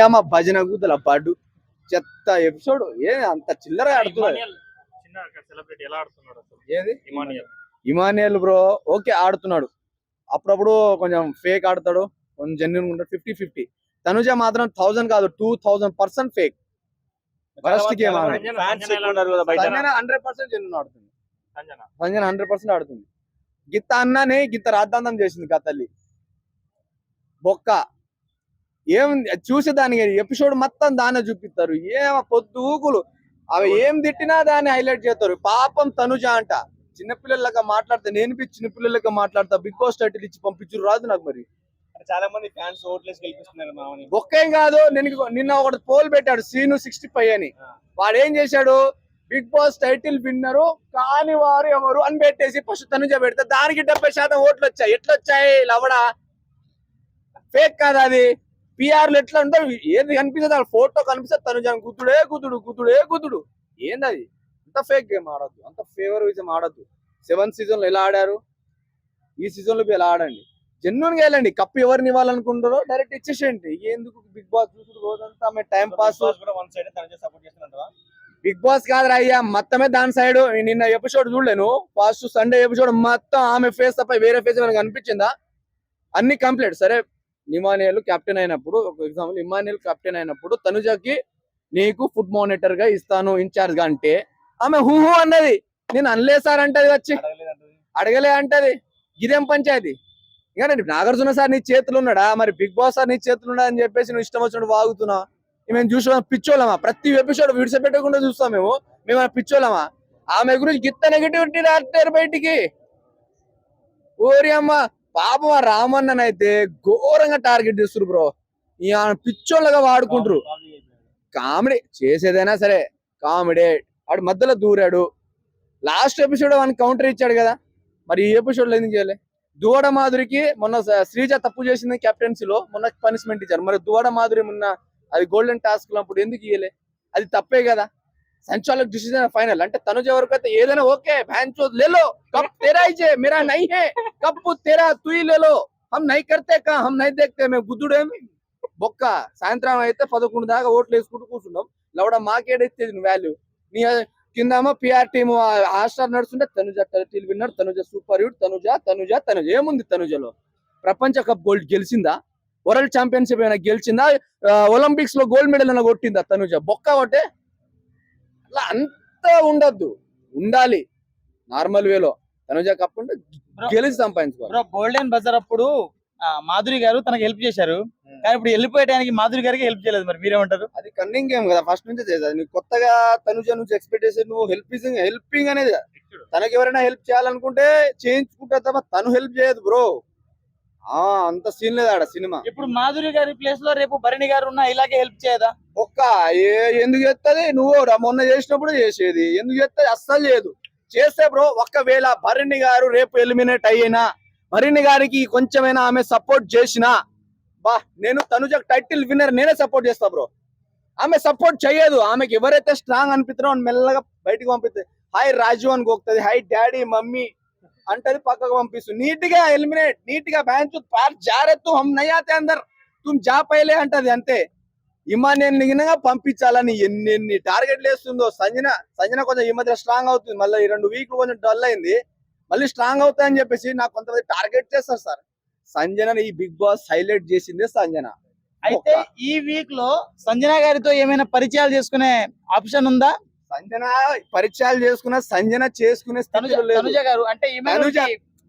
అమ్మ భజన కూతుల పడ్డు చెత్త ఎపిసోడ్. అంత చిల్లర ఆడుతున్నాడు. ఏది ఇమానియల్ బ్రో ఓకే ఆడుతున్నాడు, అప్పుడప్పుడు కొంచెం ఫేక్ ఆడతాడు, కొంచెం జెన్యున్ ఉంటాడు. 50-50. తనుజ మాత్రం 1000 కాదు 2000% ఫేక్. ఫస్ట్ గేమ్ 100% జెన్యున్ ఆడుతుంది. సంజన 100% ఆడుతుంది. గిత్త అన్ననే గిత్త రాద్ధాంతం చేసింది గా తల్లి బొక్క. ఏం చూసేదానికి ఎపిసోడ్ మొత్తం దాన్నే చూపిస్తారు. పొద్దుగులు అవి ఏం తిట్టినా దాన్ని హైలైట్ చేస్తారు. పాపం తనుజ అంట చిన్నపిల్లలగా మాట్లాడతా, నేను చిన్నపిల్లలగా మాట్లాడతా, బిగ్ బాస్ టైటిల్ ఇచ్చి పంపించు రాదు నాకు. మరి చాలా మంది ఫ్యాన్స్ ఓట్లేసి గెలిపిస్తున్నారు. ఒక్కేం కాదు, నిన్న ఒకటి పోల్ పెట్టాడు సీను 65 అని. వాడు ఏం చేశాడు, బిగ్ బాస్ టైటిల్ విన్నరు కాని వారు ఎవరు అని పెట్టేసి ఫస్ట్ తనుజ పెడితే దానికి 70% ఓట్లు వచ్చాయి. ఎట్లా వచ్చాయి? లవడా ఫేక్ కాదు అది. పిఆర్లు ఎట్లా ఉంటారు, ఏది కనిపిస్తుంది ఫోటో కనిపిస్తే తనుజ గుద్దుడు. ఏందది? అంత ఫేక్ గేమ్ ఆడద్దు, అంత ఫేవరిజం ఆడద్దు. 7th సీజన్ లో ఎలా ఆడారు, ఈ సీజన్ లో ఎలా ఆడండి. జెన్యున్ గా వెళ్ళండి. కప్పు ఎవరిని ఇవ్వాలనుకుంటారో డైరెక్ట్ ఇచ్చేసేయండి. ఎందుకు బిగ్ బాస్ చూసుడు రోజంతా టైం పాస్. బిగ్ బాస్ కాదు అయ్యా, మొత్తమే దాని సైడ్. నిన్న ఎపిసోడ్ చూడలేను, ఫస్ట్ సండే ఎపిసోడ్ మొత్తం ఆమె ఫేస్ తప్ప వేరే ఫేస్ మనకు అనిపించిందా? అన్ని కంప్లీట్. సరే ఇమానియల్ కెప్టెన్ అయినప్పుడు, ఒక ఎగ్జాంపుల్, ఇమానియల్ కెప్టెన్ అయినప్పుడు తనుజకి నీకు ఫుడ్ మానిటర్ గా ఇస్తాను ఇన్ఛార్జ్ గా అంటే ఆమె హూహూ అన్నది. నేను అనలేసార్ అంటది, వచ్చి అడగలే అంటది. ఇదేం పంచాయతీ? ఇంకా నాగార్జున సార్ నీ చేతులు ఉన్నాడా, మరి బిగ్ బాస్ సార్ నీ చేతులు ఉన్నాడా అని చెప్పేసి నువ్వు ఇష్టం వచ్చినట్టు వాగుతున్నావు. మేము చూసాం పిచ్చోళ్ళమా? ప్రతి ఎపిసోడ్ విడిచిపెట్టకుండా చూస్తాం మేము పిచ్చోళ్ళమా? ఆమె గురించి గిత్త నెగిటివిటీ రాస్తారు బయటికి. ఓరి అమ్మ పాపం రామన్ననైతే ఘోరంగా టార్గెట్ చేస్తారు బ్రో. ఈ పిచ్చోళ్ళగా వాడుకుంటారు. కామెడీ చేసేదైనా సరే కామెడీ. వాడు మధ్యలో దూరాడు. లాస్ట్ ఎపిసోడ్ వాడిని కౌంటర్ ఇచ్చాడు కదా, మరి ఈ ఎపిసోడ్ లో ఎందుకు చేయలే? దువ్వాడ మాధురికి మొన్న శ్రీజ తప్పు చేసింది కెప్టెన్సీలో, మొన్న పనిష్మెంట్ ఇచ్చారు. మరి దువ్వాడ మాధురి మొన్న అది గోల్డెన్ టాస్క్ అప్పుడు ఎందుకు ఇయ్యలే? అది తప్పే కదా. సంచాలక్ డిసిజన్ ఫైనల్ అంటే తనుజ వరకు అయితే ఏదైనా ఓకే, ఫ్యాన్స్ లేలో కప్ తెరా ఇచ్చే మేరా నై హే, కప్పు తెరా తుయి లేలో, హమ్ నై కర్తే కా హమ్ నై దేఖ్తే. మేము గుద్దుడేమి బొక్క. సాయంత్రం అయితే 11 దాకా ఓట్లు వేసుకుంటూ కూర్చున్నాం. లవడ మాకేడైతే వాల్యూ. నీ కిందేమో పిఆర్ టీమ్ హాట్స్టార్ నడుస్తుంటే Tanuja title winner, Tanuja super hit, Tanuja ఏముంది తనుజలో? ప్రపంచ కప్ గోల్డ్ గెలిచిందా? వరల్డ్ ఛాంపియన్షిప్ అయినా గెలిచిందా? ఒలింపిక్స్ లో గోల్డ్ మెడల్ అయినా కొట్టిందా తనుజ? బొక్క ఒకటే. అట్లా అంతా ఉండద్దు, ఉండాలి నార్మల్ వేలో. తనుజ కప్ ఉంటే గెలిచి సంపాదించుకోవాలి. గోల్డెన్ బజార్ అప్పుడు మాధురి గారు తనకు హెల్ప్ చేశారు, కానీ ఇప్పుడు వెళ్ళిపోయడానికి మాధురి గారికి హెల్ప్ చేయలేదు. మరి మీరేమంటారు? అది కన్నింగ్ గేమ్ కదా, ఫస్ట్ నుంచే చేసేది. నువ్వు కొత్తగా తనుజ నుంచి ఎక్స్పెక్ట్ చేసి నువ్వు హెల్పింగ్ అనేది, తనకి ఎవరైనా హెల్ప్ చేయాలనుకుంటే చేయించుకుంటా తప్ప తను హెల్ప్ చేయదు బ్రో. అంత సీన్ లేదు ఆడ సినిమా. ఇప్పుడు మాధురి గారి ప్లేస్ లో రేపు భరణి గారు ఉన్నా ఇలాగే హెల్ప్ చేయదా? ఒక్క ఎందుకు చేస్తుంది? నువ్వు మొన్న చేసినప్పుడు చేసేది, ఎందుకు చేస్తుంది? అస్సలు చేయదు. చేస్తే బ్రో ఒకవేళ భరణి గారు రేపు ఎలిమినేట్ అయినా, భరణి గారికి కొంచెమైనా ఆమె సపోర్ట్ చేసినా, నేను తనుజ టైటిల్ విన్నర్ నేనే సపోర్ట్ చేస్తా బ్రో. ఆమె సపోర్ట్ చేయదు. ఆమెకి ఎవరైతే స్ట్రాంగ్ అనిపిస్తారో మెల్లగా బయటకు పంపిస్తుంది. హాయ్ రాజు అని గోక్తుంది, హాయ్ డాడీ మమ్మీ అంటది, పక్కకు పంపిస్తుంది. నీట్ గా ఎలిమినేట్, నీట్ గా బ్యాన్ జారెత్తు హమ్ నయాతే అందరు తుమ్ జా పైలే అంటది అంతే. ఇమానియన్ పంపించాలని ఎన్ని టార్గెట్లు వేస్తుందో. సంజన కొంచెం ఈ మధ్య స్ట్రాంగ్ అవుతుంది, మళ్ళీ 2 వీక్లు కొంచెం డల్ అయింది, మళ్ళీ స్ట్రాంగ్ అవుతాయని చెప్పేసి నాకు కొంతమంది టార్గెట్ చేస్తారు సార్. సంజన ఈ బిగ్ బాస్ హైలైట్ చేసిందే సంజన. అయితే ఈ వీక్ లో సంజన గారితో ఏమైనా పరిచయాలు చేసుకునే ఆప్షన్ ఉందా? సంజన పరిచయాలు సంజన చేసుకునే స్థితిలో లేదు. తనుజ గారు అంటే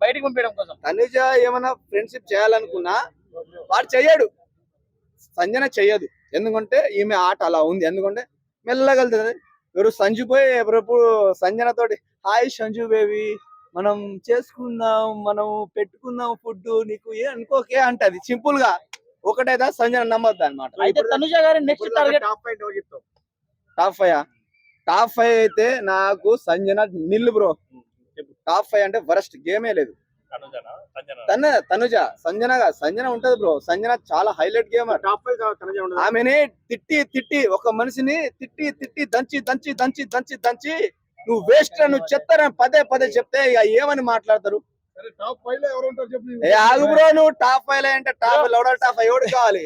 బయటకు పంపించడం కోసం తనుజ ఏమైనా ఫ్రెండ్షిప్ చేయాలనుకున్నా వాడు చెయ్యడు, సంజన చెయ్యదు. ఎందుకంటే ఈమె ఆట అలా ఉంది. ఎందుకంటే మెల్లగా వెళ్తుంది. ఎవరు సంజు పోయి ఎప్పుడప్పుడు సంజన తోటి హాయ్ సంజు బేబీ మనం చేసుకుందాం, మనం పెట్టుకుందాం ఫుడ్, నీకు ఏ అనుకోకే అంటది సింపుల్ గా. ఒకటైతే సంజన నమ్మద్దు అనమాట. అయితే తనుజ గారి నెక్స్ట్ టార్గెట్ టాప్ 5 అయితే నాకు సంజన నిల్లు బ్రో. టాప్ 5 అంటే వరస్ట్ గేమే లేదు. తనుజ సంజన ఉంటది బ్రో. సంజన చాలా హైలైట్ గేమ్. ఆమెని తిట్టి ఒక మనిషిని తిట్టి దంచి నువ్వు వేస్ట్, నువ్వు చెత్తరా పదే చెప్తే ఇక ఏమని మాట్లాడతారు? టాప్ 5 లో ఎవరు ఉంటారు చెప్పు. ఏ ఆగు బ్రో, నువ్వు టాప్ 5 లో అంటే టాప్ లౌడర్ టాప్ 5 ఎవడు కావాలి?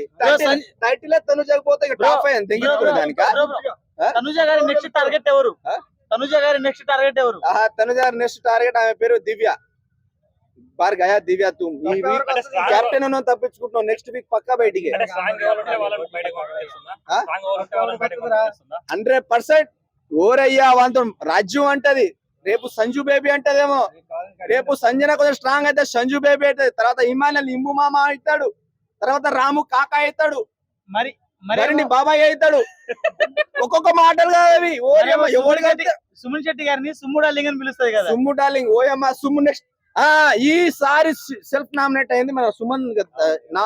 టైటిల్ తనుజకపోతే టాప్ 5 తెగించుకునే దానికా? తనుజ గారి నెక్స్ట్ టార్గెట్ ఎవరు? ఆ? తనుజ గారి నెక్స్ట్ టార్గెట్ ఎవరు? తనుజ నెక్స్ట్ టార్గెట్ ఆమె పేరు దివ్య. బార్ గయా దివ్య తూ ఈ వీక్ కెప్టెన్ అన్న తప్పించుకుంటున్నావు, నెక్స్ట్ వీక్ పక్కా బయటికి. 100% ఓరయ్యా వంతో రాజ్యం అంటది. రేపు సంజు బేబీ అంటదేమో, రేపు సంజన కొంచెం స్ట్రాంగ్ అయితే సంజు బేబీ అవుతుంది, తర్వాత ఇమానుయల్ ఇంబు మామ అవుతాడు, తర్వాత రాము కాకా అవుతాడు, మరి మరిన్ని బాబాయ్ అవుతాడు. ఒక్కొక్క మాటలు కాదవి. ఓయమ్మ ఎవరికి సుమన్ శెట్టి గారిని సుమ్ముడా లింగ్ అని పిలుస్తుంది కదా. సుమ్ము డార్లింగ్, ఓయమ్మ సుమ్ము నెక్స్ట్. ఈసారి సెల్ఫ్ నామినేట్ అయింది మన సుమన్. నా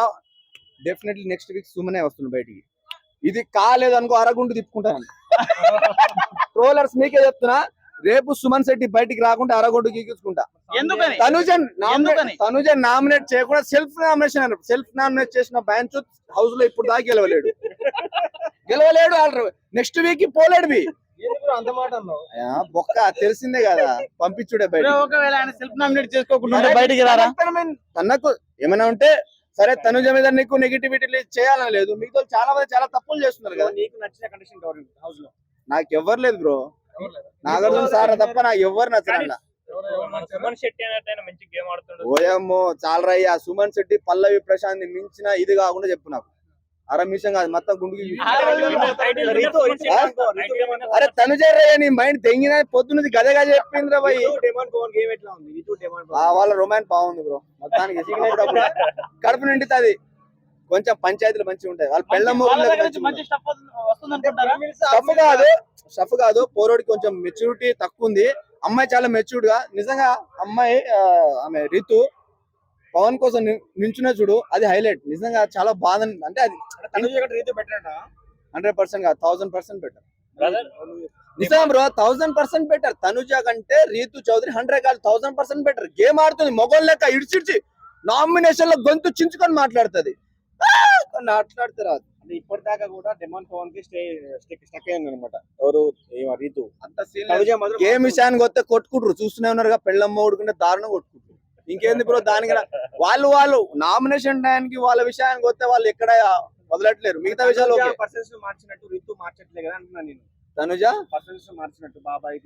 డెఫినెట్లీ నెక్స్ట్ వీక్ సుమనే వస్తుంది బయటికి. ఇది కాలేదు అనుకో అరగుండు తిప్పుకుంటాను. ట్రోలర్స్ మీకే చెప్తున్నా, రేపు సుమన్ శెట్టి బయటికి రాకుండా అరగుండు గీకించుకుంటా. ఎందుకని? తనుజన్ నామినేట్ చేయకుండా సెల్ఫ్ నామినేషన్ అన్నారు. సెల్ఫ్ నామినేట్ చేసిన బ్యాన్స్ హౌస్ లో ఇప్పుడు దాకా గెలవలేడు. నెక్స్ట్ వీక్ పోలేడు బి అంత మాట అన్నావు. బొక్క తెలిసిందే కదా, పంపించుడే బయట. ఒకవేళ ఆయన సెల్ఫ్ నామినేట్ చేసుకోకుండా బయటికి రారా? తనకు ఏమైనా ఉంటే సరే, తనుజ మీద నీకు నెగిటివిటీ చేయాలని లేదు, మిగతా చాలా మంది చాలా తప్పులు చేస్తున్నారు కదా. నీకు నచ్చిన కండిషన్ హౌస్ లో నాకు ఎవ్వరు లేదు బ్రో, నాగార్జున సార్ తప్ప నాకు ఎవ్వరు నచ్చరన్న. సుమన్ శెట్టి అనేది మంచి గేమ్ ఆడుతుండు. ఓయమ్మో చాలరయ్యా, సుమన్ శెట్టి పల్లవి ప్రశాంత్ ని మించిన ఇది కాకుండా చెప్పు నాకు. అరమిషం కాదు మొత్తం గుండుకి. అరే తనుజరయ్య నీ మైండ్ తెంగిన పొద్దున్నది గదగా చెప్పిందిరా భయ్. గేమ్ ఎట్లా ఉంది? వాళ్ళ రొమాన్స్ బాగుంది బ్రో, మొత్తానికి కడుపు నిండుతుంది. కొంచెం పంచాయతీలు మంచిగా ఉంటాయి, వాళ్ళ పెళ్ళమ్మ స్టఫ్ కాదు. పోరోడికి కొంచెం మెచ్యూరిటీ తక్కువ ఉంది, అమ్మాయి చాలా మెచ్యూర్డ్ గా. నిజంగా అమ్మాయి ఆమె రితు పవన్ కోసం నించునే చూడు, అది హైలైట్. నిజంగా చాలా బాధ. అంటే అది 100% కాదు, 1000% బెటర్. నిజం బ్రో, 1000% బెటర్. తనుజ కంటే రీతు చౌదరి 100 కాదు 1000% బెటర్. గేమ్ ఆడుతుంది మొగోళ్ళ లెక్క, ఇడిచిడిచి నామినేషన్ లో గొంతు చించుకొని మాట్లాడుతుంది. మాట్లాడితే రాదు. అంటే ఇప్పటిదాకా కూడా డెమాన్ పవన్ కి స్టక్ అయింది అనమాట. ఎవరు రీతు అంత గేమ్ విషయానికి వస్తే కొట్టుకుంటారు, చూస్తూనే ఉన్నారుగా. పెళ్ళమ్మ ఊడుకుంటే దారుణం కొట్టుకుంటారు. ఇంకేంది బ్రో దానికి వాళ్ళు నామినేషన్ టైంకి వాళ్ళ విషయానికి వస్తే వాళ్ళు ఎక్కడ వదలట్లేరు. మిగతా విషయాలు పర్సన్స్ మార్చినట్టు రీతు మార్చట్లే కదా అంటున్నా నేను. తనుజ పర్సన్స్ మార్చినట్టు బాబాయ్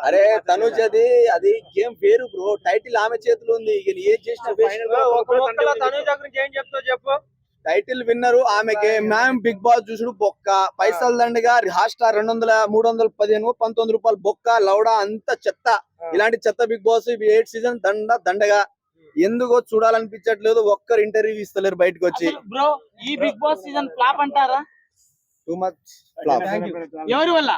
అరే తనుజది అది గేమ్ వేరు బ్రో, టైటిల్ ఆమె చేతిలో ఉంది. ఇక ఏం చేసిన తనుజ గురించి ఏం చెప్తావు చెప్పు. టైటిల్ విన్నరు ఆమె. మ్యామ్ బిగ్ బాస్ చూసుడు బొక్క, పైసలు దండగా. హాట్ స్టార్ 200, 315, 19 రూపాయలు బొక్క. లౌడా అంత చెత్త. ఇలాంటి చెత్త బిగ్ బాస్ 8 సీజన్ దండగా. ఎందుకో చూడాలనిపించట్లేదు. ఒక్కరు ఇంటర్వ్యూ ఇస్తలేరు బయటకు వచ్చి. బ్రో ఈ బిగ్ బాస్ సీజన్ ఫ్లాప్ అంటారా? Too much flop. ఎవరి వల్ల?